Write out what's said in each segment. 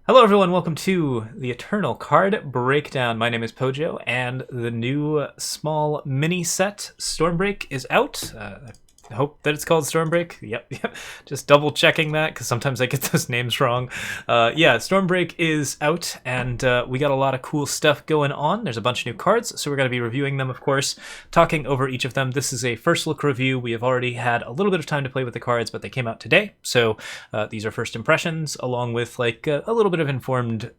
Hello everyone, welcome to the Eternal Card Breakdown. My name is Pojo, and the new small mini set, Stormbreak, is out. I hope that it's called Stormbreak. Yep. Just double checking that, because sometimes I get those names wrong. Yeah, Stormbreak is out, and we got a lot of cool stuff going on. There's a bunch of new cards, so we're going to be reviewing them, of course, talking over each of them. This is a first look review. We have already had a little bit of time to play with the cards, but they came out today, so these are first impressions, along with like a little bit of informed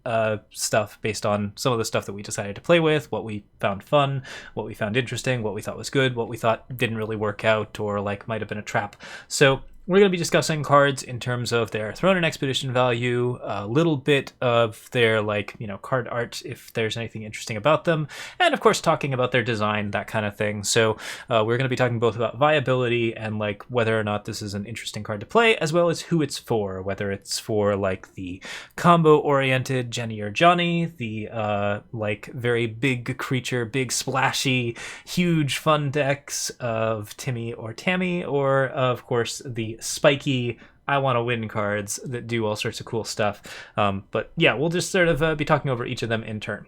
stuff based on some of the stuff that we decided to play with, what we found fun, what we found interesting, what we thought was good, what we thought didn't really work out, or like might have been a trap. So we're going to be discussing cards in terms of their Throne and Expedition value, a little bit of their, card art, if there's anything interesting about them, and of course talking about their design, that kind of thing. So we're going to be talking both about viability and like whether or not this is an interesting card to play, as well as who it's for, whether it's for like the combo-oriented Jenny or Johnny, the very big creature, big splashy, huge fun decks of Timmy or Tammy, or of course the spiky I want to win cards that do all sorts of cool stuff. But yeah, we'll just sort of be talking over each of them in turn.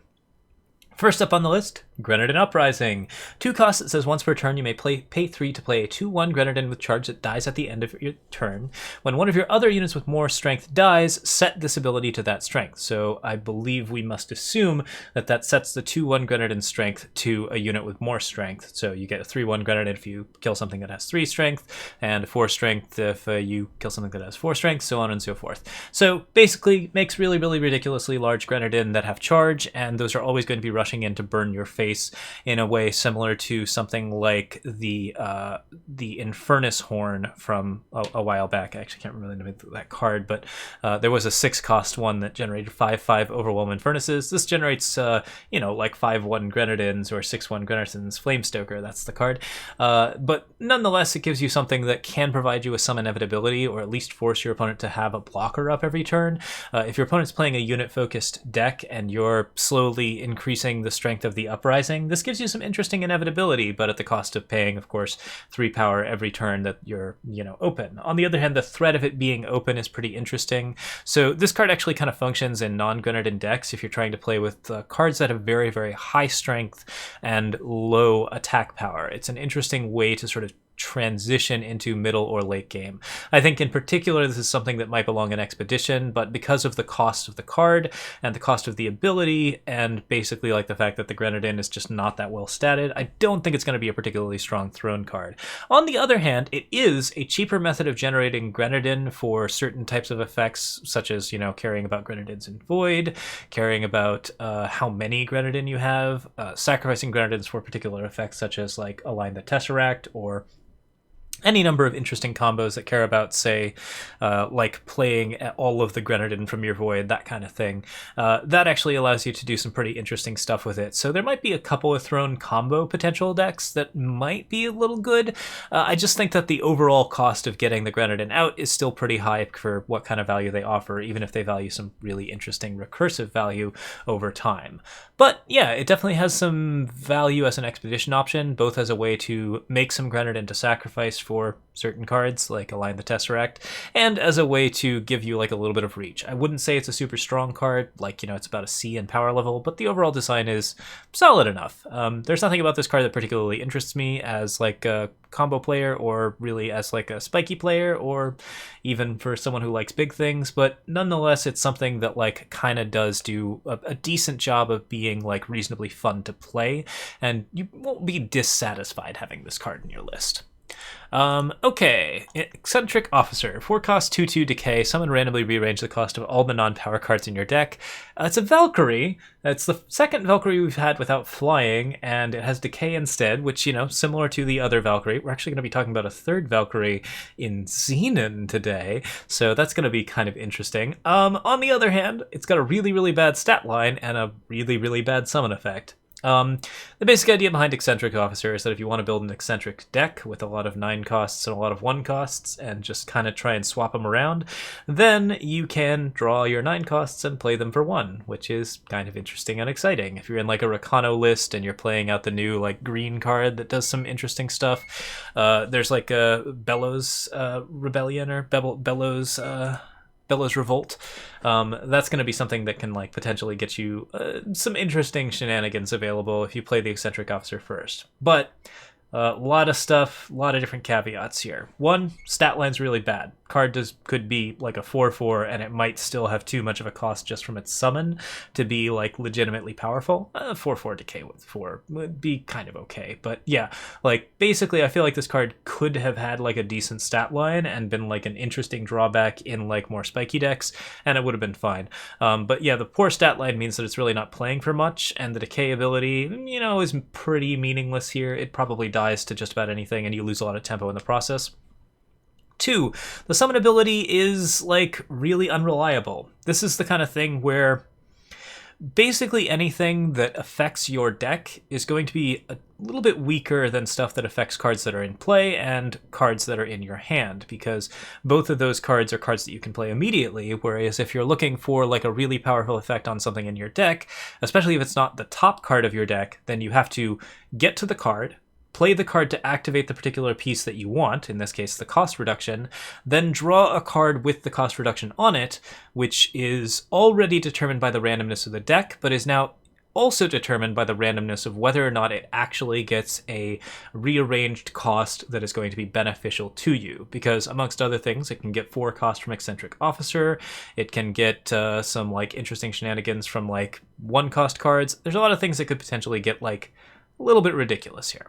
First up on the list, Grenadin Uprising. 2 costs, it says once per turn you may pay 3 to play a 2/1 Grenadin with charge that dies at the end of your turn. When one of your other units with more strength dies, set this ability to that strength. So I believe we must assume that that sets the 2/1 Grenadin strength to a unit with more strength. So you get a 3/1 Grenadin if you kill something that has 3 strength, and 4 strength if you kill something that has 4 strength, so on and so forth. So basically makes really ridiculously large Grenadin that have charge, and those are always going to be rushing in to burn your face in a way similar to something like the Infernus Horn from a while back. I actually can't remember the name of that card, but there was a 6-cost one that generated 5/5 Overwhelm Infernuses. This generates, like 5/1 Grenadins or 6/1 Grenadins. Flamestoker, that's the card. But nonetheless, it gives you something that can provide you with some inevitability, or at least force your opponent to have a blocker up every turn. If your opponent's playing a unit-focused deck and you're slowly increasing the strength of the Uprising, this gives you some interesting inevitability, but at the cost of paying, of course, 3 power every turn that you're, open. On the other hand, the threat of it being open is pretty interesting. So this card actually kind of functions in non-Grenadin decks if you're trying to play with cards that have very high strength and low attack power. It's an interesting way to sort of transition into middle or late game. I think in particular this is something that might belong in Expedition, but because of the cost of the card and the cost of the ability, and basically like the fact that the Grenadin is just not that well statted, I don't think it's going to be a particularly strong Throne card. On the other hand, it is a cheaper method of generating Grenadin for certain types of effects, such as, caring about Grenadins in Void, caring about how many Grenadin you have, sacrificing Grenadins for particular effects such as like Align the Tesseract, or any number of interesting combos that care about, say, like playing all of the Grenadin from your Void, that kind of thing. That actually allows you to do some pretty interesting stuff with it. So there might be a couple of Throne combo potential decks that might be a little good. I just think that the overall cost of getting the Grenadin out is still pretty high for what kind of value they offer, even if they value some really interesting recursive value over time. But yeah, it definitely has some value as an Expedition option, both as a way to make some Grenadin to sacrifice for certain cards, like Align the Tesseract, and as a way to give you like a little bit of reach. I wouldn't say it's a super strong card, like, it's about a C in power level, but the overall design is solid enough. There's nothing about this card that particularly interests me as like a combo player, or really as like a spiky player, or even for someone who likes big things, but nonetheless it's something that like kind of does do a decent job of being like reasonably fun to play, and you won't be dissatisfied having this card in your list. Okay, Eccentric Officer. 4 cost, 2/2 decay. Summon randomly rearrange the cost of all the non-power cards in your deck. It's a Valkyrie. It's the second Valkyrie we've had without flying, and it has decay instead, which, similar to the other Valkyrie. We're actually going to be talking about a third Valkyrie in Xenon today, so that's going to be kind of interesting. On the other hand, it's got a really bad stat line and a really bad summon effect. The basic idea behind Eccentric Officer is that if you want to build an eccentric deck with a lot of 9 costs and a lot of 1 costs and just kind of try and swap them around, then you can draw your 9 costs and play them for 1, which is kind of interesting and exciting. If you're in like a Rakano list and you're playing out the new like green card that does some interesting stuff, there's like a Bellows Rebellion, or Bellows Bella's Revolt. That's going to be something that can like potentially get you some interesting shenanigans available if you play the Eccentric Officer first. But a lot of stuff, a lot of different caveats here. One, stat line's really bad. Card could be like a 4/4, and it might still have too much of a cost just from its summon to be like legitimately powerful. 4/4 decay with 4 would be kind of okay, but yeah, like basically, I feel like this card could have had like a decent stat line and been like an interesting drawback in like more spiky decks, and it would have been fine. But yeah, the poor stat line means that it's really not playing for much, and the decay ability, you know, is pretty meaningless here. It probably dies to just about anything, and you lose a lot of tempo in the process. 2, the summon ability is like really unreliable. This is the kind of thing where basically anything that affects your deck is going to be a little bit weaker than stuff that affects cards that are in play and cards that are in your hand, because both of those cards are cards that you can play immediately, whereas if you're looking for like a really powerful effect on something in your deck, especially if it's not the top card of your deck, then you have to get to the card, play the card to activate the particular piece that you want, in this case the cost reduction, then draw a card with the cost reduction on it, which is already determined by the randomness of the deck, but is now also determined by the randomness of whether or not it actually gets a rearranged cost that is going to be beneficial to you. Because amongst other things, it can get 4 cost from Eccentric Officer, it can get some like interesting shenanigans from like 1 cost cards. There's a lot of things that could potentially get like a little bit ridiculous here.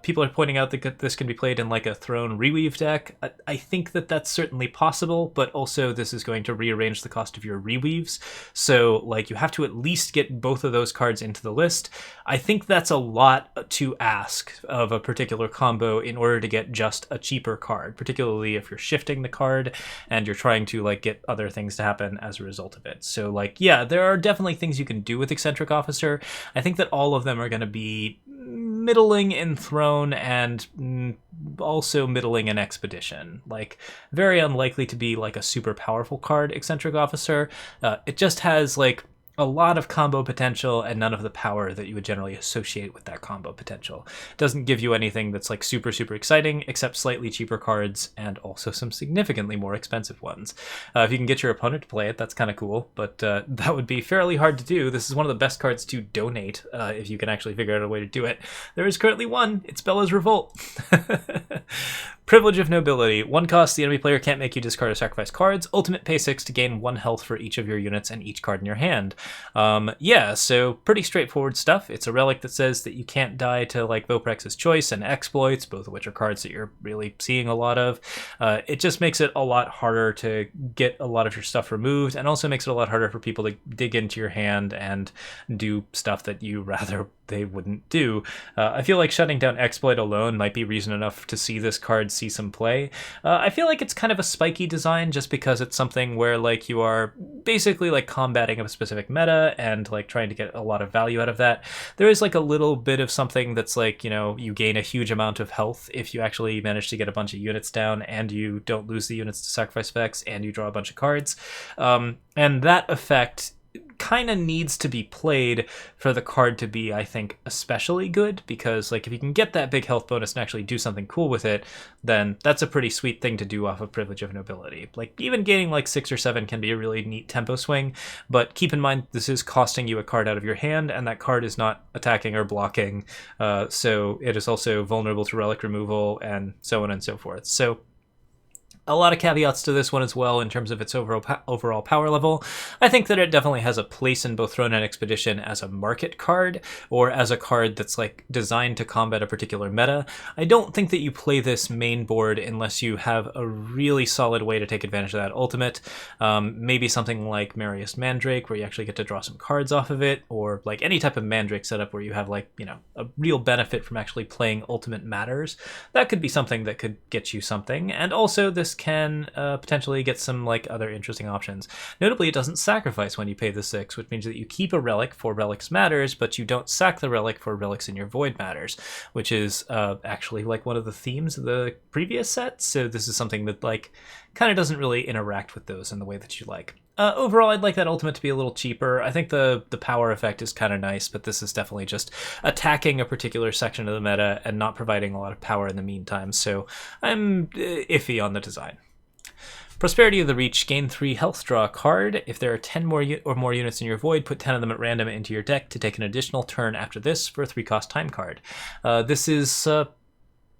People are pointing out that this can be played in like a Throne Reweave deck. I think that that's certainly possible, but also this is going to rearrange the cost of your Reweaves. So like you have to at least get both of those cards into the list. I think that's a lot to ask of a particular combo in order to get just a cheaper card, particularly if you're shifting the card and you're trying to like get other things to happen as a result of it. So like, yeah, there are definitely things you can do with Eccentric Officer. I think that all of them are going to be middling in Throne and also middling in Expedition. Like, very unlikely to be like a super powerful card, Eccentric Officer. It just has like a lot of combo potential and none of the power that you would generally associate with that combo potential. It doesn't give you anything that's like super exciting, except slightly cheaper cards and also some significantly more expensive ones. If you can get your opponent to play it, that's kind of cool, but that would be fairly hard to do. This is one of the best cards to donate if you can actually figure out a way to do it. There is currently one. It's Bella's Revolt. Privilege of Nobility. 1 cost, the enemy player can't make you discard or sacrifice cards. Ultimate, pay 6 to gain 1 health for each of your units and each card in your hand. Yeah, so pretty straightforward stuff. It's a relic that says that you can't die to like Voprex's Choice and Exploits, both of which are cards that you're really seeing a lot of. It just makes it a lot harder to get a lot of your stuff removed, and also makes it a lot harder for people to dig into your hand and do stuff that you rather they wouldn't do. I feel like shutting down Exploit alone might be reason enough to see this card see some play. I feel like it's kind of a spiky design just because it's something where like you are basically like combating a specific meta and like trying to get a lot of value out of that. There is like a little bit of something that's like, you know, you gain a huge amount of health if you actually manage to get a bunch of units down and you don't lose the units to sacrifice effects and you draw a bunch of cards. And that effect kind of needs to be played for the card to be, I think, especially good, because like if you can get that big health bonus and actually do something cool with it, then that's a pretty sweet thing to do off of Privilege of Nobility. Like even gaining like 6 or 7 can be a really neat tempo swing, but keep in mind this is costing you a card out of your hand, and that card is not attacking or blocking, so it is also vulnerable to relic removal and so on and so forth. So a lot of caveats to this one as well in terms of its overall power level. I think that it definitely has a place in both Throne and Expedition as a market card, or as a card that's like designed to combat a particular meta. I don't think that you play this main board unless you have a really solid way to take advantage of that ultimate. Maybe something like Merriest Mandrake, where you actually get to draw some cards off of it, or like any type of Mandrake setup where you have like, you know, a real benefit from actually playing ultimate matters. That could be something that could get you something. And also this can potentially get some like other interesting options. Notably, it doesn't sacrifice when you pay the 6, which means that you keep a relic for relics matters, but you don't sack the relic for relics in your void matters, which is actually like one of the themes of the previous set. So this is something that like kind of doesn't really interact with those in the way that you like. Overall, I'd like that ultimate to be a little cheaper. I think the power effect is kind of nice, but this is definitely just attacking a particular section of the meta and not providing a lot of power in the meantime, so I'm iffy on the design. Prosperity of the Reach, gain 3 health, draw a card. If there are 10 more or more units in your void, put 10 of them at random into your deck to take an additional turn after this for a 3-cost time card. This is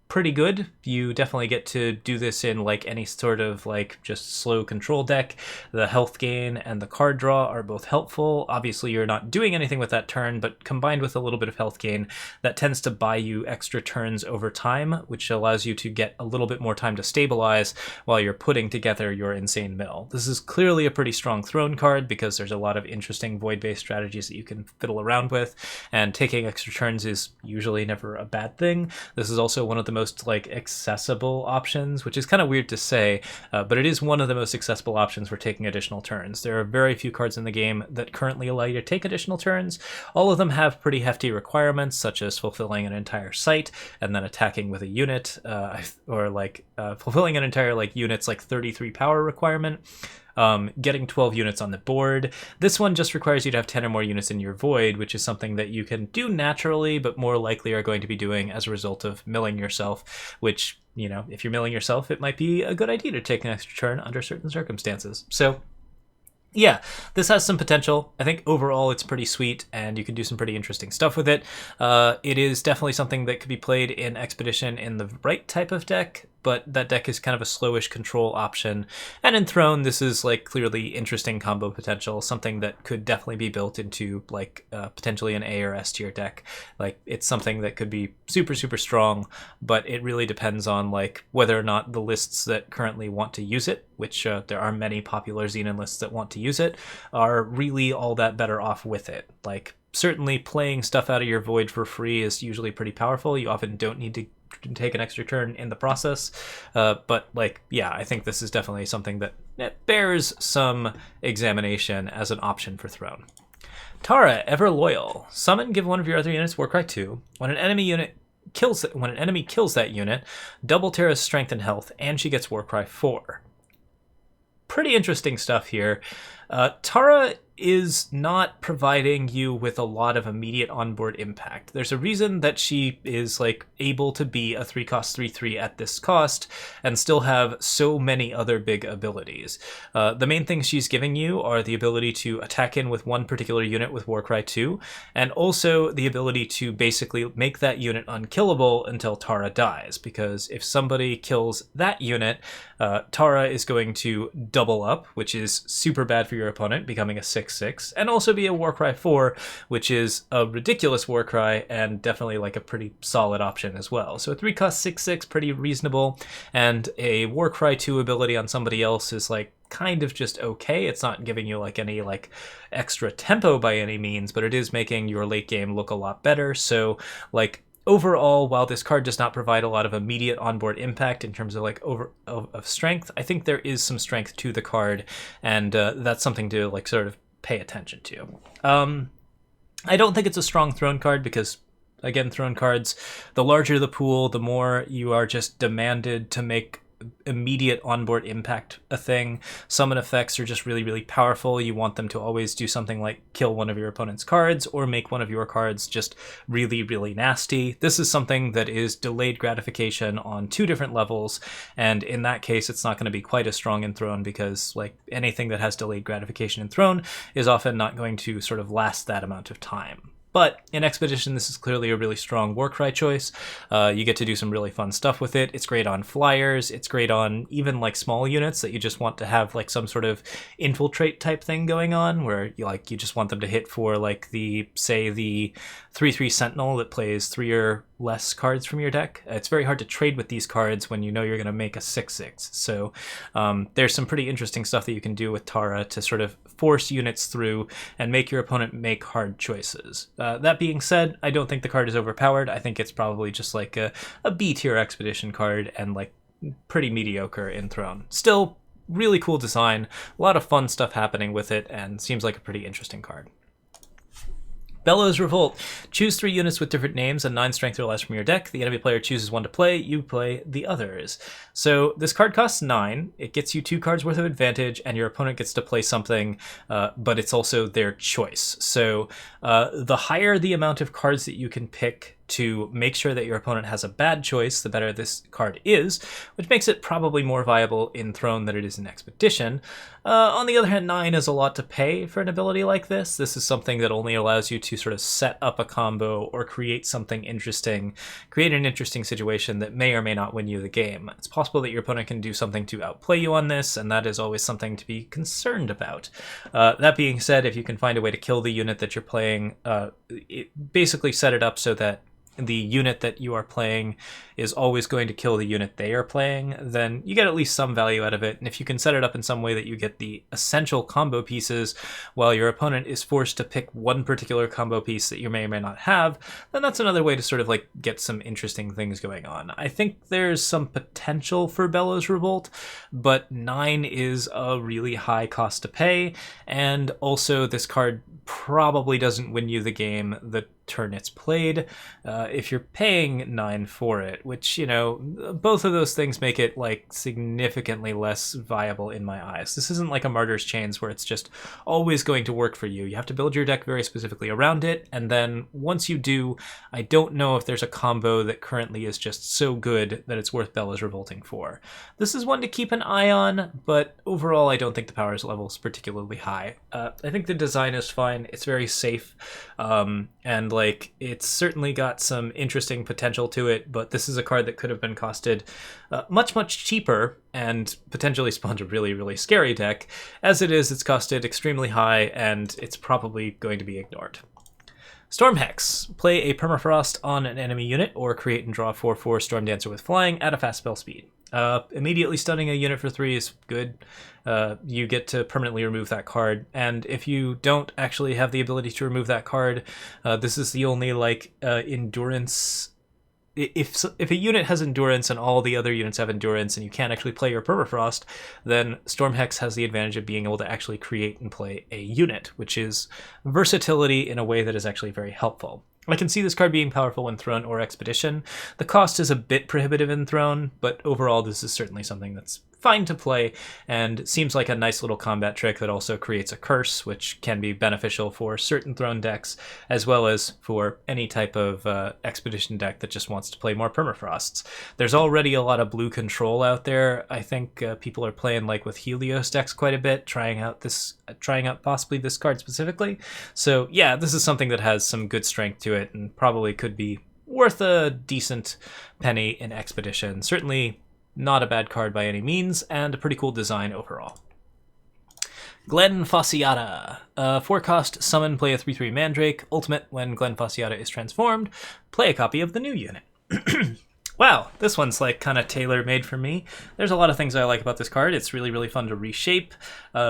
pretty good. You definitely get to do this in like any sort of like just slow control deck. The health gain and the card draw are both helpful. Obviously you're not doing anything with that turn, but combined with a little bit of health gain, that tends to buy you extra turns over time, which allows you to get a little bit more time to stabilize while you're putting together your insane mill. This is clearly a pretty strong throne card because there's a lot of interesting void-based strategies that you can fiddle around with, and taking extra turns is usually never a bad thing. This is also one of the most like accessible options, which is kind of weird to say, but it is one of the most accessible options for taking additional turns. There are very few cards in the game that currently allow you to take additional turns. All of them have pretty hefty requirements, such as fulfilling an entire site and then attacking with a unit, or like fulfilling an entire like unit's like 33 power requirement. Getting 12 units on the board. This one just requires you to have 10 or more units in your void, which is something that you can do naturally, but more likely are going to be doing as a result of milling yourself, which, you know, if you're milling yourself, it might be a good idea to take an extra turn under certain circumstances. So yeah, this has some potential. I think overall it's pretty sweet, and you can do some pretty interesting stuff with it. It is definitely something that could be played in Expedition in the right type of deck, but that deck is kind of a slowish control option. And in Throne, this is like clearly interesting combo potential, something that could definitely be built into like potentially an A or S tier deck. Like it's something that could be super, super strong, but it really depends on like whether or not the lists that currently want to use it, which there are many popular Xenon lists that want to use it, are really all that better off with it. Like certainly playing stuff out of your void for free is usually pretty powerful. You often don't need to take an extra turn in the process, but like yeah, I think this is definitely something that bears some examination as an option for Throne. Tara, Ever Loyal. Summon, give one of your other units Warcry 2. When an enemy kills that unit, double Tara's strength and health, and she gets Warcry 4. Pretty interesting stuff here. Tara is not providing you with a lot of immediate onboard impact. There's a reason that she is like able to be a 3-cost 3/3 at this cost and still have so many other big abilities. The main things she's giving you are the ability to attack in with one particular unit with Warcry 2, and also the ability to basically make that unit unkillable until Tara dies, because if somebody kills that unit, Tara is going to double up, which is super bad for your opponent, becoming a 6/6, and also be a Warcry 4, which is a ridiculous Warcry and definitely like a pretty solid option as well. So a 3-cost 6/6, pretty reasonable, and a Warcry 2 ability on somebody else is like kind of just okay. It's not giving you like any like extra tempo by any means, but it is making your late game look a lot better. So like overall, while this card does not provide a lot of immediate onboard impact in terms of like of strength, I think there is some strength to the card, and that's something to like sort of pay attention to. I don't think it's a strong Throne card because, again, Throne cards, the larger the pool, the more you are just demanded to make immediate onboard impact a thing. Summon effects are just really, really powerful. You want them to always do something like kill one of your opponent's cards or make one of your cards just really, really nasty. This is something that is delayed gratification on 2 different levels, and in that case it's not going to be quite as strong in Throne, because like anything that has delayed gratification in Throne is often not going to sort of last that amount of time. But in Expedition, this is clearly a really strong Warcry choice. You get to do some really fun stuff with it. It's great on flyers. It's great on even like small units that you just want to have like some sort of infiltrate type thing going on, where you just want them to hit for like the 3/3 sentinel that plays 3 or less cards from your deck. It's very hard to trade with these cards when you know you're going to make a 6/6. So there's some pretty interesting stuff that you can do with Tara to sort of force units through and make your opponent make hard choices. That being said, I don't think the card is overpowered. I think it's probably just like a B tier Expedition card and like pretty mediocre in Throne. Still really cool design, a lot of fun stuff happening with it, and seems like a pretty interesting card. Bellows Revolt. Choose 3 units with different names and 9 strength or less from your deck. The enemy player chooses one to play, you play the others. So this card costs 9, it gets you 2 cards worth of advantage, and your opponent gets to play something, but it's also their choice. So the higher the amount of cards that you can pick to make sure that your opponent has a bad choice, the better this card is, which makes it probably more viable in Throne than it is in Expedition. On the other hand, 9 is a lot to pay for an ability like this. This is something that only allows you to sort of set up a combo or create something interesting, create an interesting situation that may or may not win you the game. It's possible that your opponent can do something to outplay you on this, and that is always something to be concerned about. That being said, if you can find a way to kill the unit that you're playing, basically set it up so that the unit that you are playing is always going to kill the unit they are playing, then you get at least some value out of it. And if you can set it up in some way that you get the essential combo pieces while your opponent is forced to pick one particular combo piece that you may or may not have, then that's another way to sort of like get some interesting things going on. I think there's some potential for Bellows Revolt, but 9 is a really high cost to pay, and also this card probably doesn't win you the game the turn it's played if you're paying 9 for it, which, you know, both of those things make it like significantly less viable in my eyes. This isn't like a Martyr's Chains where it's just always going to work for you. You have to build your deck very specifically around it, and then once you do, I don't know if there's a combo that currently is just so good that it's worth Bellows Revolting for. This is one to keep an eye on, but overall I don't think the power level is particularly high. I think the design is fine. It's very safe, and like it's certainly got some interesting potential to it, but this is a card that could have been costed much cheaper and potentially spawned a really scary deck. As it is, it's costed extremely high, and it's probably going to be ignored. Stormhex. Play a permafrost on an enemy unit or create and draw 4/4 Storm Dancer with flying at a fast spell speed. Immediately stunning a unit for 3 is good. You get to permanently remove that card, and if you don't actually have the ability to remove that card, this is the only like endurance. If a unit has endurance and all the other units have endurance and you can't actually play your permafrost, then Stormhex has the advantage of being able to actually create and play a unit, which is versatility in a way that is actually very helpful. I can see this card being powerful in Throne or Expedition. The cost is a bit prohibitive in Throne, but overall this is certainly something that's fine to play and seems like a nice little combat trick that also creates a curse, which can be beneficial for certain Throne decks as well as for any type of Expedition deck that just wants to play more permafrosts. There's already a lot of blue control out there. I think people are playing like with Helios decks quite a bit, trying out possibly this card specifically. So yeah, this is something that has some good strength to it and probably could be worth a decent penny in Expedition. Certainly not a bad card by any means, and a pretty cool design overall. Glen Fasciata. 4-cost, summon, play a 3/3 Mandrake. Ultimate, when Glen Fasciata is transformed, play a copy of the new unit. Wow, this one's like kind of tailor-made for me. There's a lot of things I like about this card. It's really fun to reshape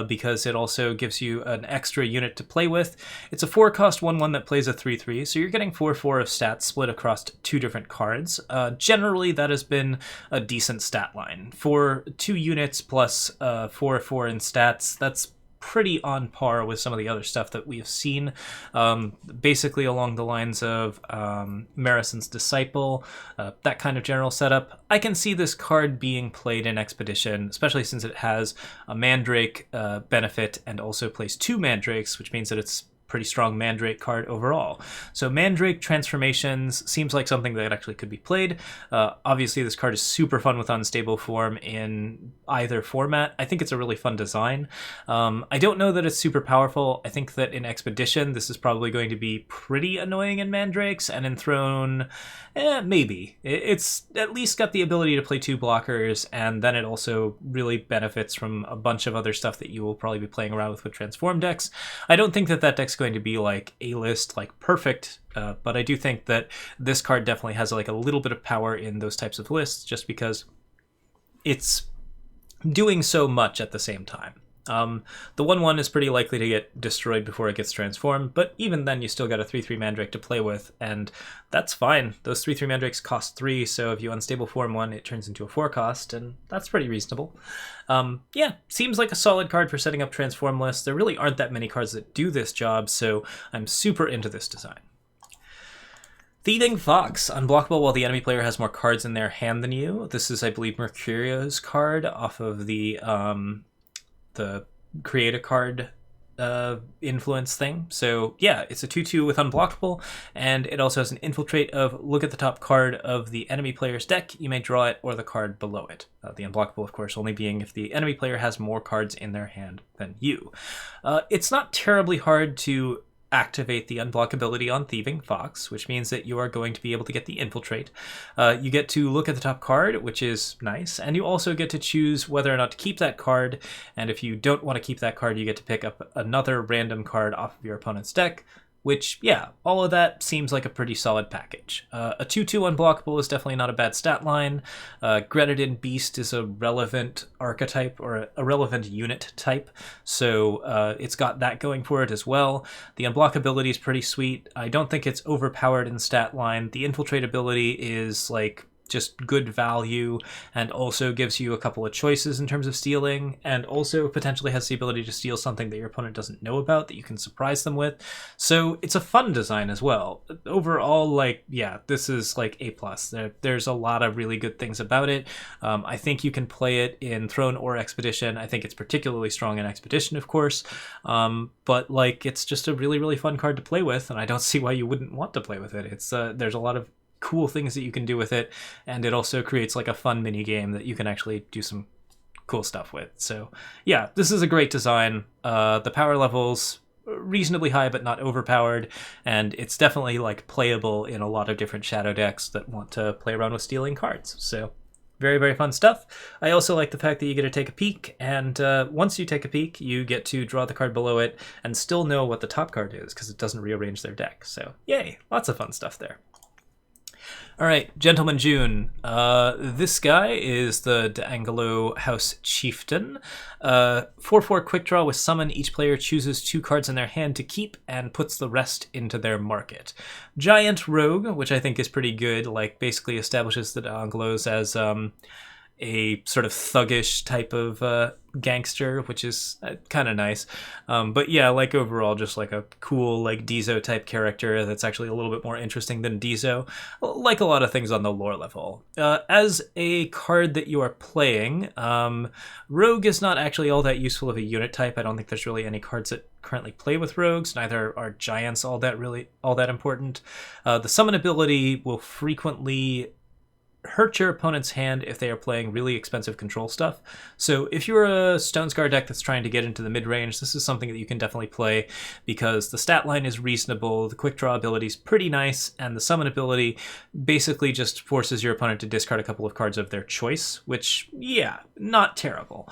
because it also gives you an extra unit to play with. It's a 4-cost 1/1 that plays a 3/3, so you're getting 4/4 of stats split across 2 different cards. Generally, that has been a decent stat line. For 2 units plus 4/4 in stats, that's pretty on par with some of the other stuff that we have seen, basically along the lines of Marison's Disciple, that kind of general setup. I can see this card being played in Expedition, especially since it has a Mandrake benefit and also plays 2 Mandrakes, which means that it's pretty strong Mandrake card overall. So Mandrake transformations seems like something that actually could be played. Obviously this card is super fun with unstable form in either format. I think it's a really fun design. I don't know that it's super powerful. I think that in Expedition this is probably going to be pretty annoying in Mandrakes, and in Throne, maybe. It's at least got the ability to play 2 blockers, and then it also really benefits from a bunch of other stuff that you will probably be playing around with Transform decks. I don't think that deck's going to be like A-list, like perfect, but I do think that this card definitely has like a little bit of power in those types of lists just because it's doing so much at the same time. The 1/1 is pretty likely to get destroyed before it gets transformed, but even then you still got a 3/3 Mandrake to play with, and that's fine. Those 3/3 Mandrakes cost 3, so if you unstable form 1, it turns into a 4-cost, and that's pretty reasonable. Yeah, seems like a solid card for setting up transform lists. There really aren't that many cards that do this job, so I'm super into this design. Thieving Fox. Unblockable while the enemy player has more cards in their hand than you. This is, I believe, Mercurio's card off of the Create a Card influence thing. So yeah, it's a 2/2 with unblockable, and it also has an infiltrate of look at the top card of the enemy player's deck. You may draw it or the card below it. The unblockable, of course, only being if the enemy player has more cards in their hand than you. It's not terribly hard to activate the unblockability on Thieving Fox, which means that you are going to be able to get the infiltrate. You get to look at the top card, which is nice, and you also get to choose whether or not to keep that card, and if you don't want to keep that card, you get to pick up another random card off of your opponent's deck, which, yeah, all of that seems like a pretty solid package. A 2/2 unblockable is definitely not a bad stat line. Grenadin Beast is a relevant archetype, or a relevant unit type, so it's got that going for it as well. The unblockability is pretty sweet. I don't think it's overpowered in stat line. The infiltrate ability is, like, just good value, and also gives you a couple of choices in terms of stealing, and also potentially has the ability to steal something that your opponent doesn't know about that you can surprise them with. So it's a fun design as well. Overall, like, yeah, this is like A+. There's a lot of really good things about it. I think you can play it in Throne or Expedition. I think it's particularly strong in Expedition, of course, but like, it's just a really, really fun card to play with, and I don't see why you wouldn't want to play with it. It's there's a lot of cool things that you can do with it, and it also creates like a fun mini game that you can actually do some cool stuff with. So yeah, this is a great design. The power levels reasonably high but not overpowered, and it's definitely like playable in a lot of different shadow decks that want to play around with stealing cards. So very, very fun stuff. I also like the fact that you get to take a peek, and once you take a peek, you get to draw the card below it and still know what the top card is because it doesn't rearrange their deck. So yay, lots of fun stuff there. All right, Gentleman June. This guy is the D'Angelo House Chieftain. 4/4 quick draw with summon. Each player chooses 2 cards in their hand to keep and puts the rest into their market. Giant Rogue, which I think is pretty good, like basically establishes the D'Angelos as a sort of thuggish type of gangster, which is kind of nice. But yeah, like overall, just like a cool like Dizo type character that's actually a little bit more interesting than Dizo, like a lot of things on the lore level. As a card that you are playing, Rogue is not actually all that useful of a unit type. I don't think there's really any cards that currently play with rogues. Neither are giants all that important. The summon ability will frequently hurt your opponent's hand if they are playing really expensive control stuff. So if you're a Stonescar deck that's trying to get into the mid-range, this is something that you can definitely play because the stat line is reasonable, the quick draw ability is pretty nice, and the summon ability basically just forces your opponent to discard a couple of cards of their choice, which, yeah, not terrible.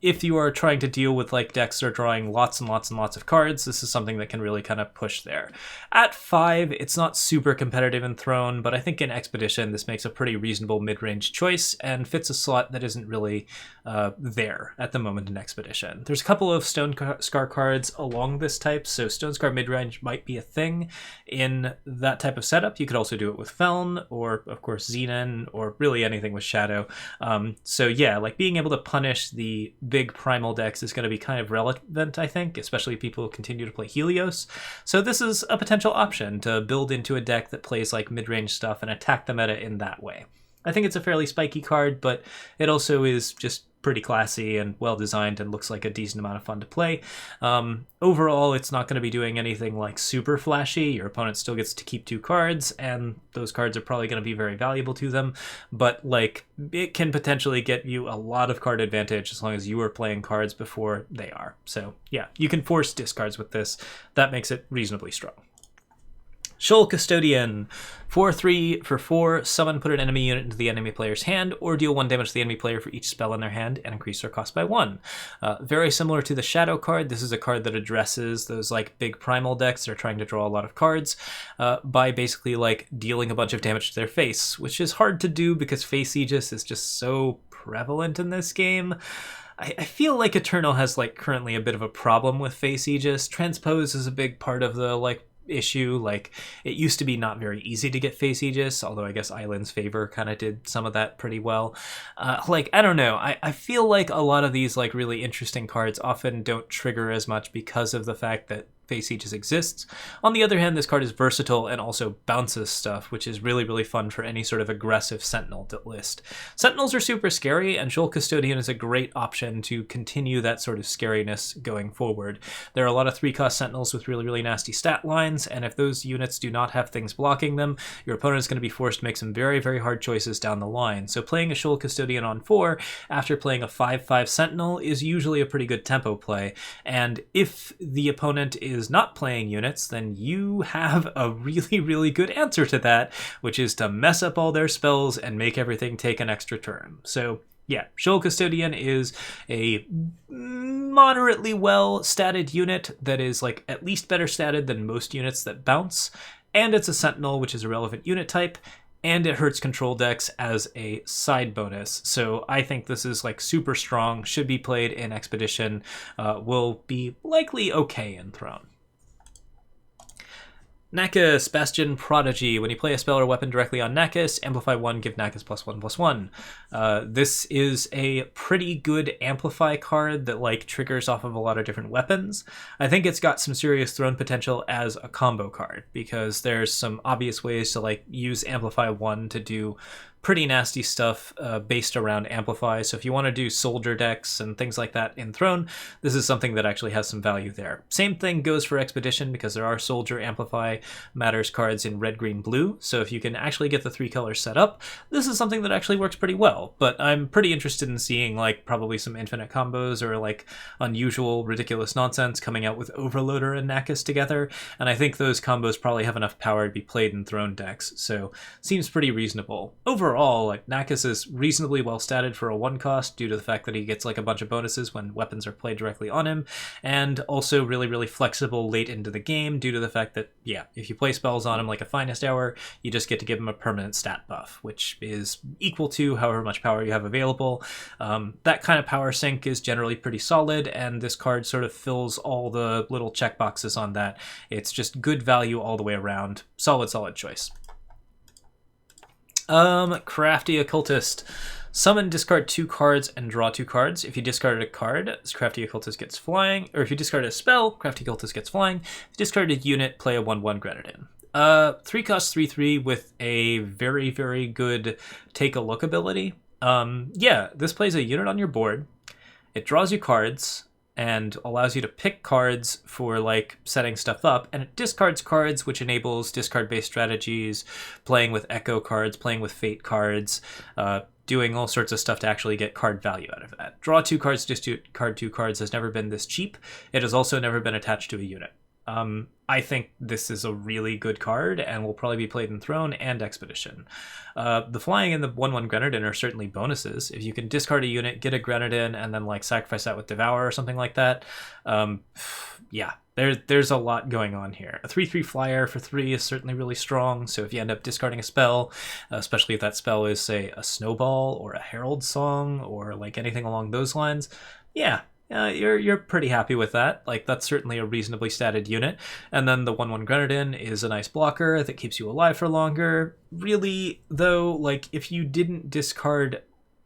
If you are trying to deal with like decks that are drawing lots and lots and lots of cards, this is something that can really kind of push there. At 5, it's not super competitive in Throne, but I think in Expedition this makes a pretty reasonable mid-range choice and fits a slot that isn't really there at the moment in Expedition. There's a couple of Stonescar cards along this type, so Stonescar mid-range might be a thing in that type of setup. You could also do it with Feln, or of course Xenon, or really anything with Shadow. So yeah, like being able to punish the big primal decks is going to be kind of relevant, I think, especially if people continue to play Helios. So this is a potential option to build into a deck that plays like mid-range stuff and attack the meta in that way. I think it's a fairly spiky card, but it also is just pretty classy and well designed and looks like a decent amount of fun to play. Overall, it's not going to be doing anything like super flashy. Your opponent still gets to keep 2 cards, and those cards are probably going to be very valuable to them, but like it can potentially get you a lot of card advantage as long as you are playing cards before they are. So yeah, you can force discards with this. That makes it reasonably strong. Shul Custodian, 4/3 for 4, summon, put an enemy unit into the enemy player's hand, or deal 1 damage to the enemy player for each spell in their hand, and increase their cost by 1. Very similar to the Shadow card, this is a card that addresses those like big primal decks that are trying to draw a lot of cards by basically like dealing a bunch of damage to their face, which is hard to do because Face Aegis is just so prevalent in this game. I feel like Eternal has like currently a bit of a problem with Face Aegis. Transpose is a big part of the like issue. Like it used to be not very easy to get Face Aegis, although I guess Island's Favor kind of did some of that pretty well. Like I don't know, I feel like a lot of these like really interesting cards often don't trigger as much because of the fact that Phase Sieges exists. On the other hand, this card is versatile and also bounces stuff, which is really, really fun for any sort of aggressive Sentinel list. Sentinels are super scary, and Shul Custodian is a great option to continue that sort of scariness going forward. There are a lot of 3-cost Sentinels with really, really nasty stat lines, and if those units do not have things blocking them, your opponent is going to be forced to make some very, very hard choices down the line. So playing a Shul Custodian on 4 after playing a 5/5 Sentinel is usually a pretty good tempo play, and if the opponent is not playing units, then you have a really, really good answer to that, which is to mess up all their spells and make everything take an extra turn. So yeah, Shul Custodian is a moderately well statted unit that is like at least better statted than most units that bounce, and it's a Sentinel, which is a relevant unit type, and it hurts control decks as a side bonus. So I think this is like super strong, should be played in Expedition, will be likely okay in Throne. Nakus, Bastion Prodigy. When you play a spell or weapon directly on Nakus, amplify 1, give Nakus +1/+1. This is a pretty good amplify card that like triggers off of a lot of different weapons. I think it's got some serious Throne potential as a combo card, because there's some obvious ways to like use amplify 1 to do pretty nasty stuff based around amplify. So if you want to do soldier decks and things like that in Throne, this is something that actually has some value there. Same thing goes for Expedition, because there are soldier amplify matters cards in red, green, blue. So if you can actually get the 3 colors set up, this is something that actually works pretty well. But I'm pretty interested in seeing like probably some infinite combos or like unusual, ridiculous nonsense coming out with Overloader and Nakus together. And I think those combos probably have enough power to be played in Throne decks. So seems pretty reasonable. Overall, like Nakus is reasonably well statted for a 1-cost due to the fact that he gets like a bunch of bonuses when weapons are played directly on him, and also really, really flexible late into the game due to the fact that, yeah, if you play spells on him like a Finest Hour, you just get to give him a permanent stat buff, which is equal to however much power you have available. That kind of power sink is generally pretty solid, and this card sort of fills all the little checkboxes on that. It's just good value all the way around. Solid, solid choice. Crafty Occultist. Summon, discard 2 cards, and draw 2 cards. If you discarded a card, Crafty Occultist gets flying. Or if you discard a spell, Crafty Occultist gets flying. If you discard a unit, play a 1/1 Grenadin. 3-cost 3/3 with a very, very good take a look ability. Yeah, this plays a unit on your board. It draws you cards and allows you to pick cards for like setting stuff up, and it discards cards, which enables discard-based strategies, playing with echo cards, playing with fate cards, doing all sorts of stuff to actually get card value out of that. Draw 2 cards, discard 2 cards has never been this cheap. It has also never been attached to a unit. I think this is a really good card and will probably be played in Throne and Expedition. The flying and the 1/1 Grenadin are certainly bonuses. If you can discard a unit, get a Grenadin, and then like sacrifice that with Devour or something like that, yeah, there's a lot going on here. A 3/3 flyer for 3 is certainly really strong, so if you end up discarding a spell, especially if that spell is, say, a Snowball or a Herald Song or like anything along those lines, yeah, you're pretty happy with that. Like, that's certainly a reasonably statted unit. And then the 1/1 Grenadin is a nice blocker that keeps you alive for longer. Really, though, like, if you didn't discard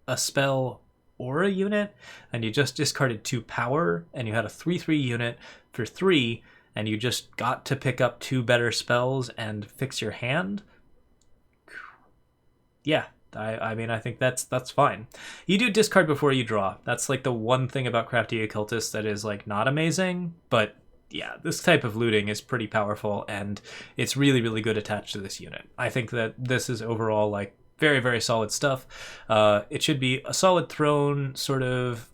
a spell or a unit, and you just discarded 2 power, and you had a 3/3 unit for 3, and you just got to pick up 2 better spells and fix your hand, yeah, I mean, I think that's fine. You do discard before you draw. That's like the one thing about Crafty Occultist that is like not amazing, but yeah, this type of looting is pretty powerful, and it's really, really good attached to this unit. I think that this is overall like very, very solid stuff. It should be a solid Throne sort of.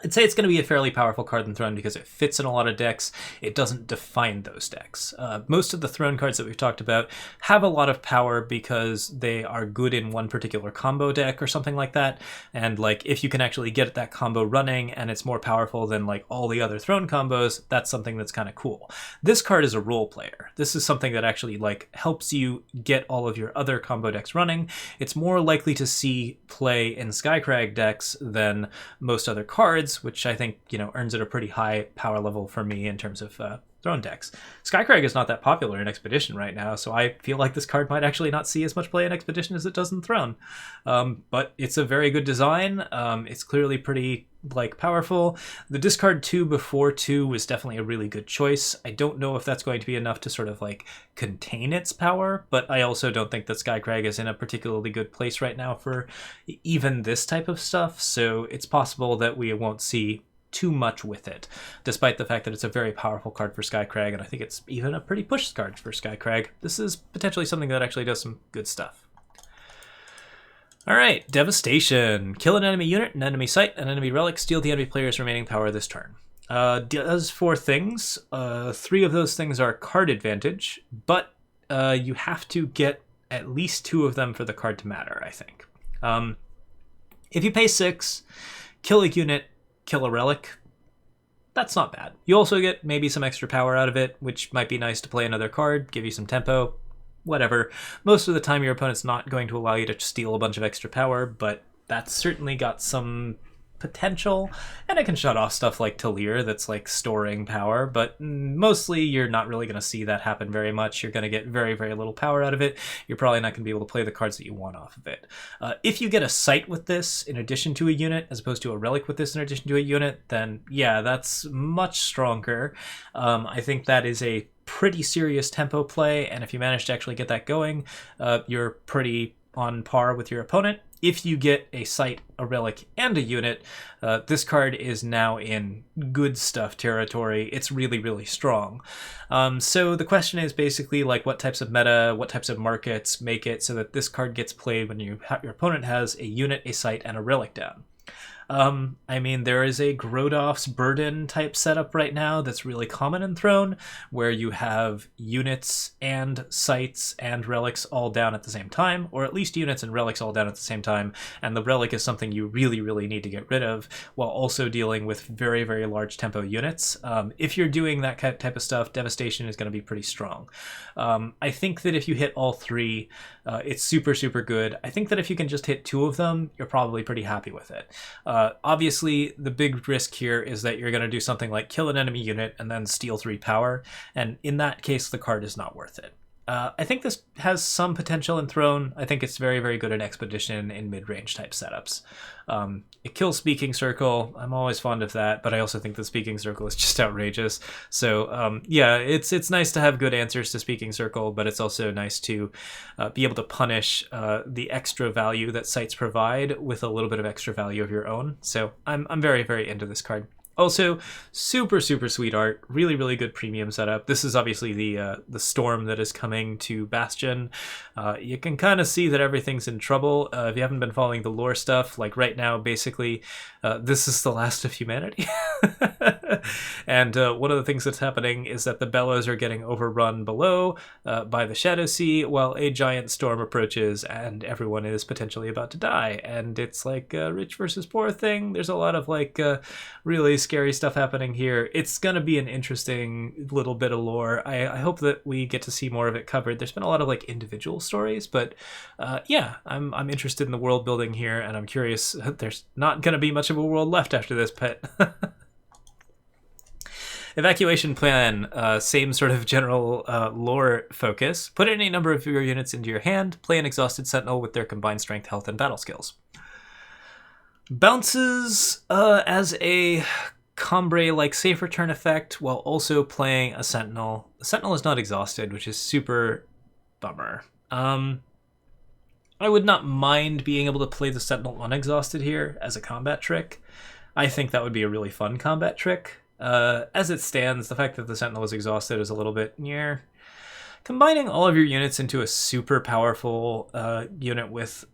I'd say it's going to be a fairly powerful card in Throne because it fits in a lot of decks. It doesn't define those decks. Most of the Throne cards that we've talked about have a lot of power because they are good in one particular combo deck or something like that. And like, if you can actually get that combo running and it's more powerful than like all the other Throne combos, that's something that's kind of cool. This card is a role player. This is something that actually like helps you get all of your other combo decks running. It's more likely to see play in Skycrag decks than most other cards, which I think, you know, earns it a pretty high power level for me in terms of throne decks. Skycrag is not that popular in Expedition right now, so I feel like this card might actually not see as much play in Expedition as it does in Throne. But it's a very good design. It's clearly pretty powerful. The discard 2 before 2 was definitely a really good choice. I don't know if that's going to be enough to sort of contain its power, but I also don't think that Skycrag is in a particularly good place right now for even this type of stuff, so it's possible that we won't see too much with it, despite the fact that it's a very powerful card for Skycrag, and I think it's even a pretty push card for Skycrag. This is potentially something that actually does some good stuff. Alright, Devastation. Kill an enemy unit, an enemy site, an enemy relic, steal the enemy player's remaining power this turn. Does 4 things. 3 of those things are card advantage, but you have to get at least 2 of them for the card to matter, I think. If you pay 6, kill a unit, kill a relic, that's not bad. You also get maybe some extra power out of it, which might be nice to play another card, give you some tempo, whatever. Most of the time your opponent's not going to allow you to steal a bunch of extra power, but that's certainly got some potential, and it can shut off stuff like Talir that's storing power, but mostly you're not really going to see that happen very much. You're going to get very, very little power out of it. You're probably not going to be able to play the cards that you want off of it. If you get a site with this in addition to a unit, as opposed to a relic with this in addition to a unit, then yeah, that's much stronger. I think that is a pretty serious tempo play, and if you manage to actually get that going, you're pretty on par with your opponent. If you get a site, a relic, and a unit, this card is now in good stuff territory. It's really, really strong. So the question is basically what types of meta, what types of markets make it so that this card gets played when your opponent has a unit, a site, and a relic down. I mean, there is a Grodov's Burden type setup right now that's really common in Throne, where you have units and sites and relics all down at the same time, or at least units and relics all down at the same time, and the relic is something you really, really need to get rid of, while also dealing with very, very large tempo units. If you're doing that type of stuff, Devastation is going to be pretty strong. I think that if you hit all 3, it's super, super good. I think that if you can just hit 2 of them, you're probably pretty happy with it. Obviously, the big risk here is that you're going to do something like kill an enemy unit and then steal 3 power, and in that case, the card is not worth it. I think this has some potential in Throne. I think it's very, very good in Expedition in mid-range type setups. It kills Speaking Circle. I'm always fond of that, but I also think the Speaking Circle is just outrageous. So yeah, it's nice to have good answers to Speaking Circle, but it's also nice to be able to punish the extra value that sites provide with a little bit of extra value of your own. So I'm very, very into this card. Also, super, super sweet art. Really, really good premium setup. This is obviously the storm that is coming to Bastion. You can kind of see that everything's in trouble. If you haven't been following the lore stuff, right now, basically, this is the last of humanity. And one of the things that's happening is that the Bellows are getting overrun below by the Shadow Sea, while a giant storm approaches, and everyone is potentially about to die. And it's like a rich versus poor thing. There's a lot of really scary stuff happening here. It's gonna be an interesting little bit of lore. I hope that we get to see more of it covered. There's been a lot of individual stories, but yeah, I'm interested in the world building here, and I'm curious. There's not gonna be much of a world left after this, but Evacuation plan, same sort of general lore focus. Put any number of your units into your hand, play an exhausted sentinel with their combined strength, health, and battle skills. Bounces as a Combre safe return effect while also playing a sentinel. The sentinel is not exhausted, which is super bummer. I would not mind being able to play the sentinel unexhausted here as a combat trick. I think that would be a really fun combat trick. As it stands, the fact that the sentinel is exhausted is a little bit near. Combining all of your units into a super powerful unit with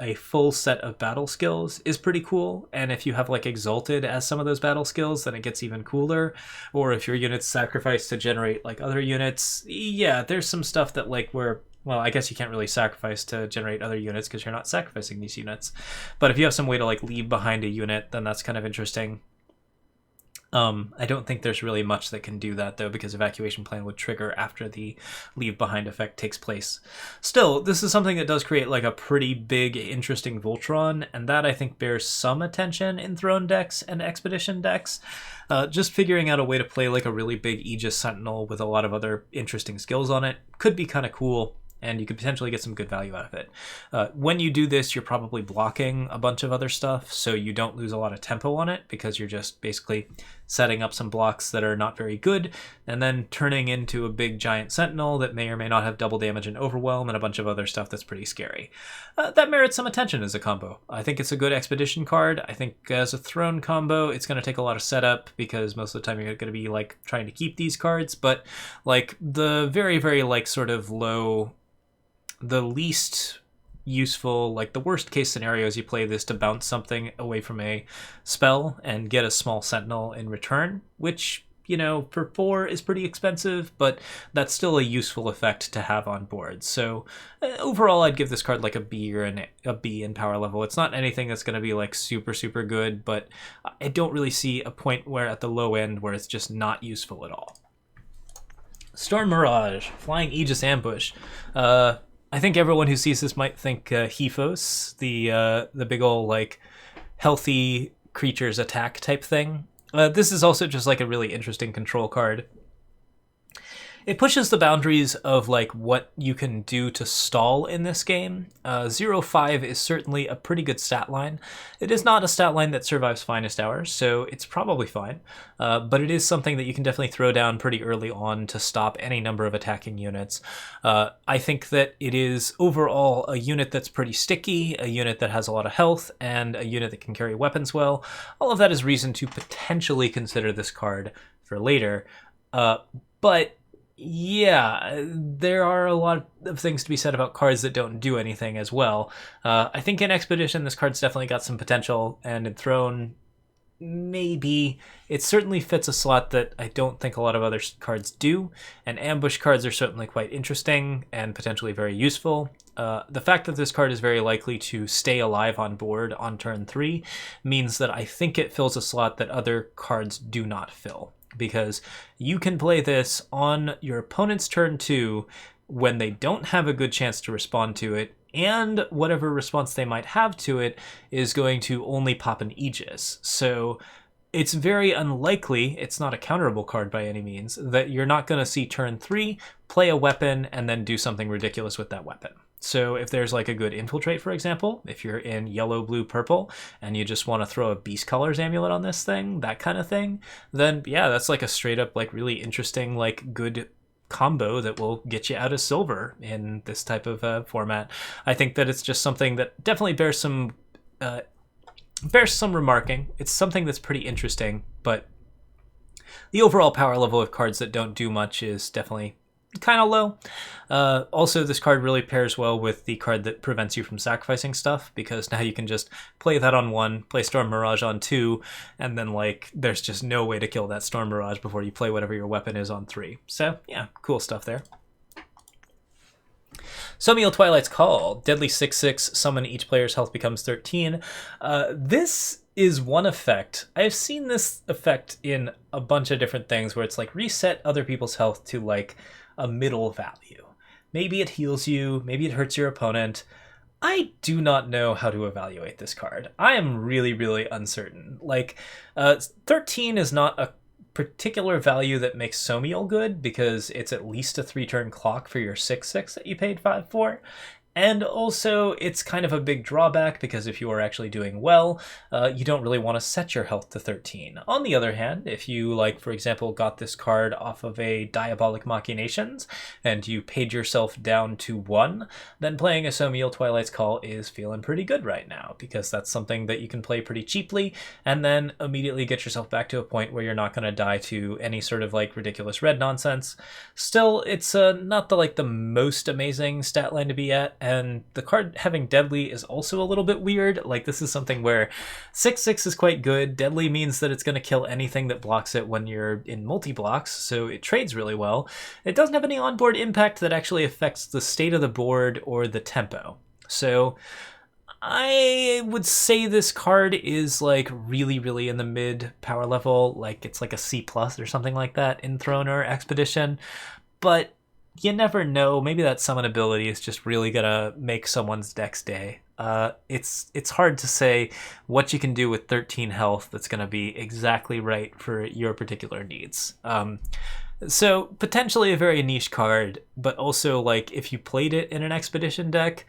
a full set of battle skills is pretty cool, and if you have Exalted as some of those battle skills, then it gets even cooler. Or if your units sacrifice to generate other units, yeah, there's some stuff that where, well, I guess you can't really sacrifice to generate other units because you're not sacrificing these units, but if you have some way to leave behind a unit, then that's kind of interesting. I don't think there's really much that can do that, though, because Evacuation Plan would trigger after the Leave Behind effect takes place. Still, this is something that does create like a pretty big, interesting Voltron, and that I think bears some attention in Throne decks and Expedition decks. Just figuring out a way to play like a really big Aegis Sentinel with a lot of other interesting skills on it could be kind of cool, and you could potentially get some good value out of it. When you do this, you're probably blocking a bunch of other stuff, so you don't lose a lot of tempo on it, because you're just basically setting up some blocks that are not very good, and then turning into a big giant sentinel that may or may not have double damage and overwhelm and a bunch of other stuff that's pretty scary. That merits some attention as a combo. I think it's a good expedition card. I think as a throne combo, it's going to take a lot of setup, because most of the time you're going to be like trying to keep these cards, but like the very, very like sort of low, the least useful, like the worst case scenario is you play this to bounce something away from a spell and get a small sentinel in return, which, you know, for 4 is pretty expensive, but that's still a useful effect to have on board. So overall, I'd give this card like a B or a B in power level. It's not anything that's going to be like super, super good, but I don't really see a point where at the low end where it's just not useful at all. Storm Mirage, Flying Aegis Ambush. I think everyone who sees this might think Hifos, the big ol' like healthy creatures attack type thing. This is also just like a really interesting control card. It pushes the boundaries of like what you can do to stall in this game. 0-5 is certainly a pretty good stat line. It is not a stat line that survives finest hours, so it's probably fine. But it is something that you can definitely throw down pretty early on to stop any number of attacking units. I think that it is overall a unit that's pretty sticky, a unit that has a lot of health, and a unit that can carry weapons well. All of that is reason to potentially consider this card for later. But yeah, there are a lot of things to be said about cards that don't do anything as well. I think in Expedition, this card's definitely got some potential, and in Throne, maybe. It certainly fits a slot that I don't think a lot of other cards do, and ambush cards are certainly quite interesting and potentially very useful. The fact that this card is very likely to stay alive on board on turn 3 means that I think it fills a slot that other cards do not fill, because you can play this on your opponent's turn 2 when they don't have a good chance to respond to it, and whatever response they might have to it is going to only pop an Aegis. So it's very unlikely, it's not a counterable card by any means, that you're not going to see turn 3, play a weapon, and then do something ridiculous with that weapon. So if there's like a good infiltrate, for example, if you're in yellow, blue, purple, and you just want to throw a Beast Colors amulet on this thing, that kind of thing, then yeah, that's like a straight up like really interesting, like good combo that will get you out of silver in this type of format. I think that it's just something that definitely bears some remarking. It's something that's pretty interesting, but the overall power level of cards that don't do much is definitely kind of low. Also, this card really pairs well with the card that prevents you from sacrificing stuff, because now you can just play that on 1, play Storm Mirage on 2, and then like there's just no way to kill that Storm Mirage before you play whatever your weapon is on 3. So yeah, cool stuff there. Somiel Twilight's Call. Deadly 6/6, summon, each player's health becomes 13. This is one effect. I've seen this effect in a bunch of different things where it's like reset other people's health to like a middle value. Maybe it heals you, maybe it hurts your opponent. I do not know how to evaluate this card. I am really, really uncertain. Like, 13 is not a particular value that makes Somiel good, because it's at least a 3-turn clock for your 6/6 that you paid 5 for. And also, it's kind of a big drawback, because if you are actually doing well, you don't really want to set your health to 13. On the other hand, if you, like, for example, got this card off of a Diabolic Machinations, and you paid yourself down to 1, then playing a Somiel Twilight's Call is feeling pretty good right now, because that's something that you can play pretty cheaply, and then immediately get yourself back to a point where you're not going to die to any sort of, like, ridiculous red nonsense. Still, it's not the most amazing stat line to be at, and the card having Deadly is also a little bit weird. Like, this is something where 6/6 is quite good. Deadly means that it's going to kill anything that blocks it when you're in multi-blocks, so it trades really well. It doesn't have any onboard impact that actually affects the state of the board or the tempo. So I would say this card is like really, really in the mid power level. Like it's like a C plus or something like that in Throne or Expedition. But you never know. Maybe that summon ability is just really gonna make someone's deck's day. It's hard to say what you can do with 13 health that's gonna be exactly right for your particular needs. So potentially a very niche card, but also like if you played it in an Expedition deck,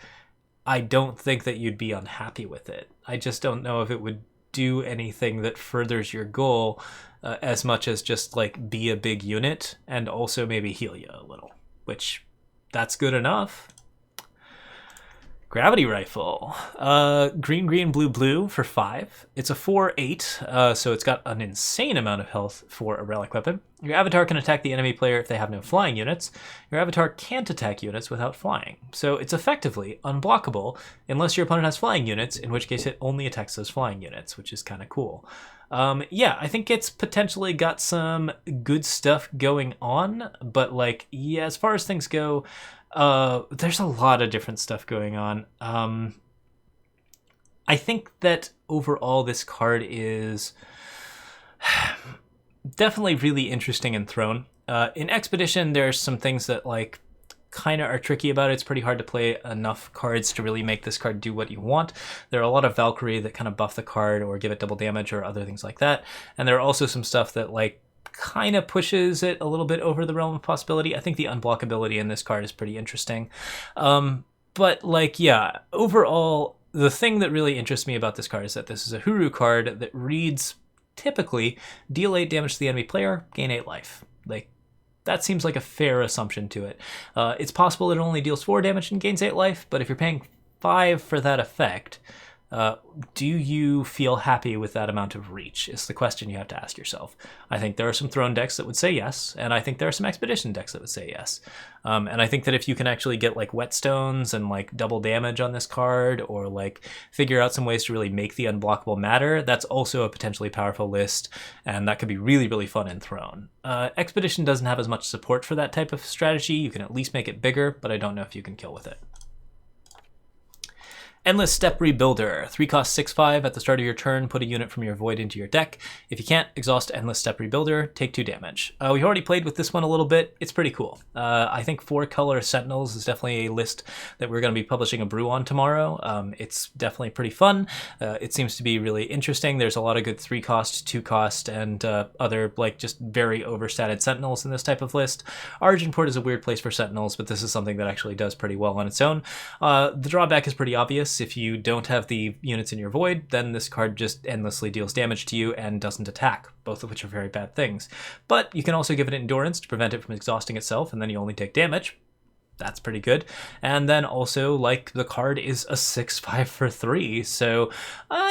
I don't think that you'd be unhappy with it. I just don't know if it would do anything that furthers your goal as much as just like be a big unit and also maybe heal you a little, which that's good enough. Gravity Rifle. Green, green, blue, blue for 5. It's a 4/8, so it's got an insane amount of health for a relic weapon. Your avatar can attack the enemy player if they have no flying units. Your avatar can't attack units without flying. So it's effectively unblockable unless your opponent has flying units, in which case it only attacks those flying units, which is kind of cool. Yeah, I think it's potentially got some good stuff going on, but like, yeah, as far as things go, there's a lot of different stuff going on. I think that overall this card is definitely really interesting in Throne. In Expedition, there's some things that like kind of are tricky about it. It's pretty hard to play enough cards to really make this card do what you want. There are a lot of Valkyrie that kind of buff the card or give it double damage or other things like that. And there are also some stuff that like kind of pushes it a little bit over the realm of possibility. I think the unblockability in this card is pretty interesting. But like, yeah, overall, the thing that really interests me about this card is that this is a Huru card that reads typically deal 8 damage to the enemy player, gain 8 life. Like, that seems like a fair assumption to it. It's possible it only deals 4 damage and gains 8 life, but if you're paying 5 for that effect, do you feel happy with that amount of reach is the question you have to ask yourself. I think there are some Throne decks that would say yes, and I think there are some Expedition decks that would say yes. And I think that if you can actually get like whetstones and like double damage on this card, or like figure out some ways to really make the unblockable matter, that's also a potentially powerful list, and that could be really, really fun in Throne. Expedition doesn't have as much support for that type of strategy. You can at least make it bigger, but I don't know if you can kill with it. Endless Step Rebuilder. 3 cost 6/5. At the start of your turn, put a unit from your void into your deck. If you can't, exhaust Endless Step Rebuilder, take 2 damage. We've already played with this one a little bit. It's pretty cool. I think 4-color Sentinels is definitely a list that we're going to be publishing a brew on tomorrow. It's definitely pretty fun. It seems to be really interesting. There's a lot of good 3 cost, 2 cost, and other like just very overstated Sentinels in this type of list. Argenport is a weird place for Sentinels, but this is something that actually does pretty well on its own. The drawback is pretty obvious. If you don't have the units in your void, then this card just endlessly deals damage to you and doesn't attack, both of which are very bad things. But you can also give it endurance to prevent it from exhausting itself, and then you only take damage. That's pretty good. And then also, like, the card is a 6/5 for 3, so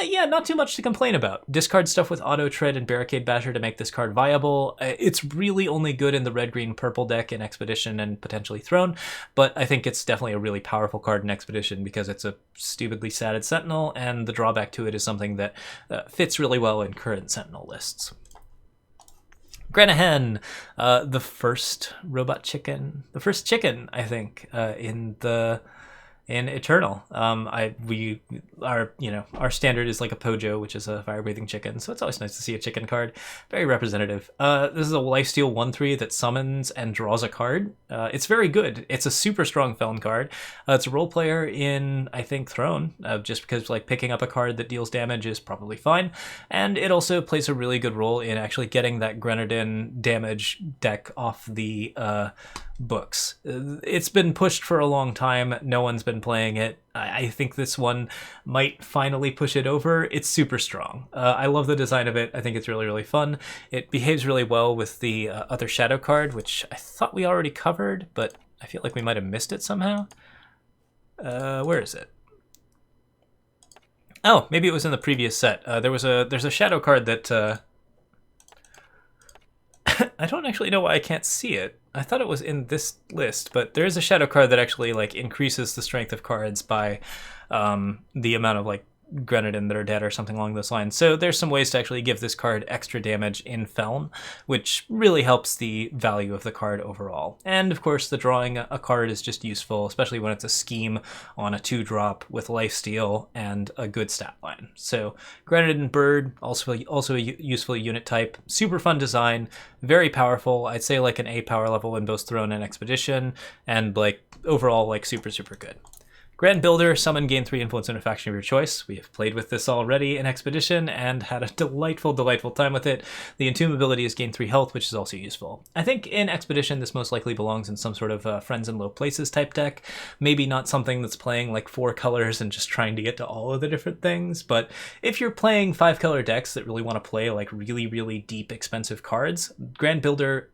yeah, not too much to complain about. Discard stuff with Auto Tread and Barricade Basher to make this card viable. It's really only good in the red, green, purple deck in Expedition and potentially Throne, but I think it's definitely a really powerful card in Expedition because it's a stupidly satted Sentinel, and the drawback to it is something that fits really well in current Sentinel lists. Granahan, the first robot chicken, the first chicken, I think, in Eternal. Our standard is like a Pojo, which is a fire-breathing chicken, so it's always nice to see a chicken card. Very representative. This is a lifesteal 1/3 that summons and draws a card. It's very good. It's a super strong Felon card. It's a role player in, I think, Throne, just because like picking up a card that deals damage is probably fine, and it also plays a really good role in actually getting that grenadin damage deck off the books. It's been pushed for a long time. No one's been playing it. I think this one might finally push it over. It's super strong. I love the design of it. I think it's really, really fun. It behaves really well with the other shadow card, which I thought we already covered, but I feel like we might have missed it somehow. Where is it? Oh, maybe it was in the previous set. There's a shadow card that I don't actually know why I can't see it. I thought it was in this list, but there is a shadow card that actually like increases the strength of cards by the amount of like grenadin that are dead or something along those lines. So there's some ways to actually give this card extra damage in Feln, which really helps the value of the card overall. And of course, the drawing a card is just useful, especially when it's a scheme on a 2-drop with lifesteal and a good stat line. So Grenadin Bird, also a useful unit type, super fun design, very powerful. I'd say like an A power level in both Throne and Expedition, and like overall like super good. Grand Builder, summon, gain 3 influence in a faction of your choice. We have played with this already in Expedition and had a delightful time with it. The Entomb ability is gain 3 health, which is also useful. I think in Expedition this most likely belongs in some sort of Friends in Low Places type deck. Maybe not something that's playing like 4 colors and just trying to get to all of the different things, but if you're playing 5-color decks that really want to play like really deep, expensive cards, Grand Builder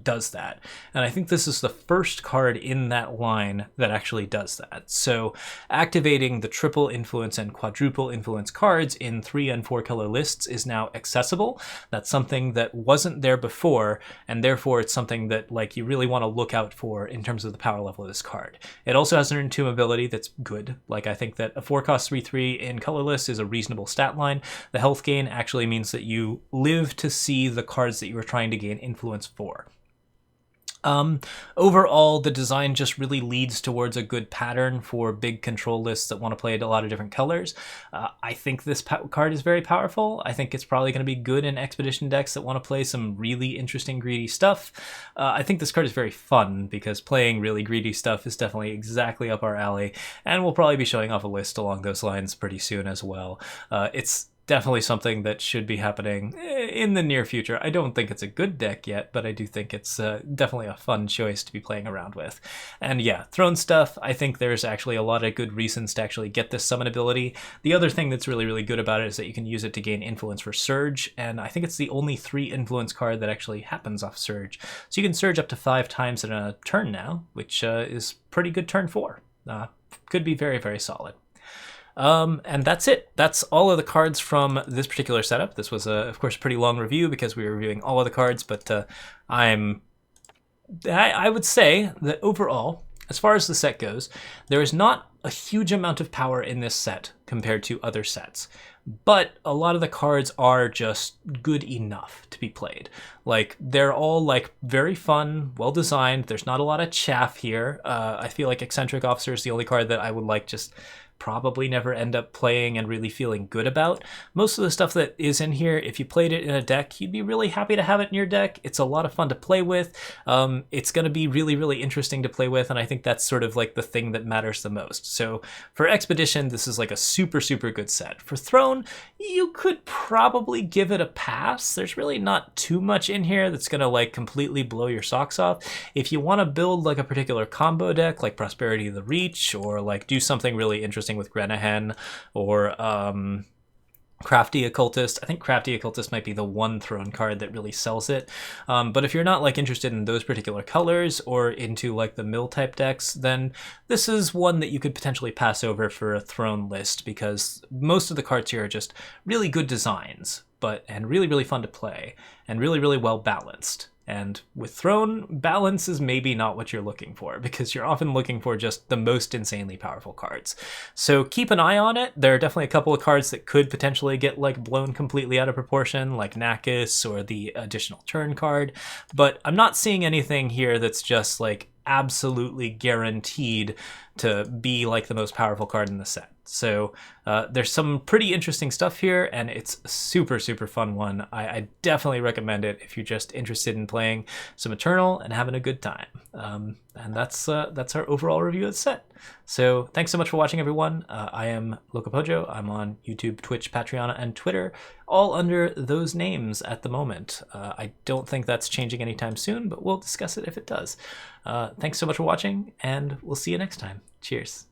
does that. And I think this is the first card in that line that actually does that. So activating the triple influence and quadruple influence cards in 3 and 4 color lists is now accessible. That's something that wasn't there before, and therefore it's something that like you really want to look out for in terms of the power level of this card. It also has an Entomb ability that's good. Like I think that a 4-cost 3/3 in colorless is a reasonable stat line. The health gain actually means that you live to see the cards that you were trying to gain influence for. Overall, the design just really leads towards a good pattern for big control lists that want to play a lot of different colors. I think this card is very powerful. I think it's probably going to be good in Expedition decks that want to play some really interesting greedy stuff. I think this card is very fun because playing really greedy stuff is definitely exactly up our alley, and we'll probably be showing off a list along those lines pretty soon as well. It's definitely something that should be happening in the near future. I don't think it's a good deck yet, but I do think it's definitely a fun choice to be playing around with. And yeah, Throne stuff, I think there's actually a lot of good reasons to actually get this summon ability. The other thing that's really good about it is that you can use it to gain influence for Surge, and I think it's the only 3 influence card that actually happens off Surge. So you can Surge up to 5 times in a turn now, which is pretty good turn 4. Could be very solid. And that's it. That's all of the cards from this particular setup. This was, of course, a pretty long review because we were reviewing all of the cards, but I would say that overall, as far as the set goes, there is not a huge amount of power in this set compared to other sets, but a lot of the cards are just good enough to be played. Like, they're all like very fun, well designed. There's not a lot of chaff here. I feel like Eccentric Officer is the only card that I would like just probably never end up playing and really feeling good about. Most of the stuff that is in here, if you played it in a deck, you'd be really happy to have it in your deck. It's a lot of fun to play with. It's going to be really interesting to play with, and I think that's sort of like the thing that matters the most. So for Expedition, this is like a super good set. For Throne, you could probably give it a pass. There's really not too much in here that's going to like completely blow your socks off. If you want to build like a particular combo deck, like Prosperity of the Reach, or like do something really interesting with Granahan, or Crafty Occultist. I think Crafty Occultist might be the one Throne card that really sells it. But if you're not like interested in those particular colors or into like the mill type decks, then this is one that you could potentially pass over for a Throne list, because most of the cards here are just really good designs, and really fun to play, and really well balanced. And with Throne, balance is maybe not what you're looking for, because you're often looking for just the most insanely powerful cards. So keep an eye on it. There are definitely a couple of cards that could potentially get like blown completely out of proportion, like Nakus or the additional turn card, but I'm not seeing anything here that's just like absolutely guaranteed to be like the most powerful card in the set. So there's some pretty interesting stuff here, and it's a super fun one. I definitely recommend it if you're just interested in playing some Eternal and having a good time. And that's our overall review of the set. So thanks so much for watching, everyone. I am Locopojo. I'm on YouTube, Twitch, Patreon, and Twitter, all under those names at the moment. I don't think that's changing anytime soon, but we'll discuss it if it does. Thanks so much for watching, and we'll see you next time. Cheers.